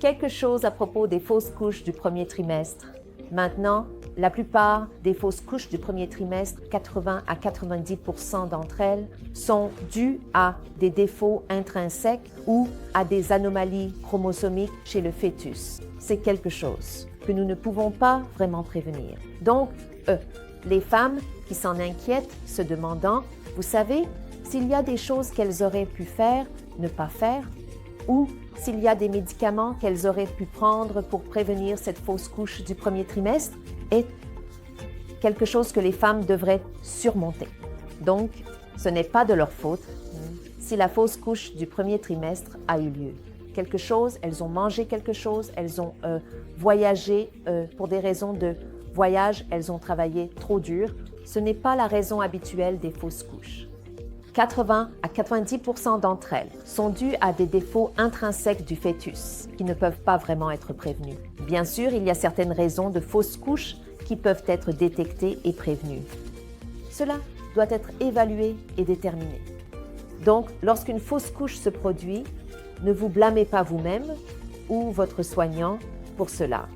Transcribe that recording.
Quelque chose à propos des fausses couches du premier trimestre. Maintenant, la plupart des fausses couches du premier trimestre, 80 à 90% d'entre elles, sont dues à des défauts intrinsèques ou à des anomalies chromosomiques chez le fœtus. C'est quelque chose que nous ne pouvons pas vraiment prévenir. Donc, les femmes qui s'en inquiètent, se demandant, vous savez, s'il y a des choses qu'elles auraient pu faire, ne pas faire, ou s'il y a des médicaments qu'elles auraient pu prendre pour prévenir cette fausse couche du premier trimestre, est quelque chose que les femmes devraient surmonter. Donc, ce n'est pas de leur faute si la fausse couche du premier trimestre a eu lieu. Quelque chose, elles ont mangé quelque chose, elles ont voyagé pour des raisons de voyage, elles ont travaillé trop dur. Ce n'est pas la raison habituelle des fausses couches. 80 à 90% d'entre elles sont dues à des défauts intrinsèques du fœtus qui ne peuvent pas vraiment être prévenus. Bien sûr, il y a certaines raisons de fausses couches qui peuvent être détectées et prévenues. Cela doit être évalué et déterminé. Donc, lorsqu'une fausse couche se produit, ne vous blâmez pas vous-même ou votre soignant pour cela.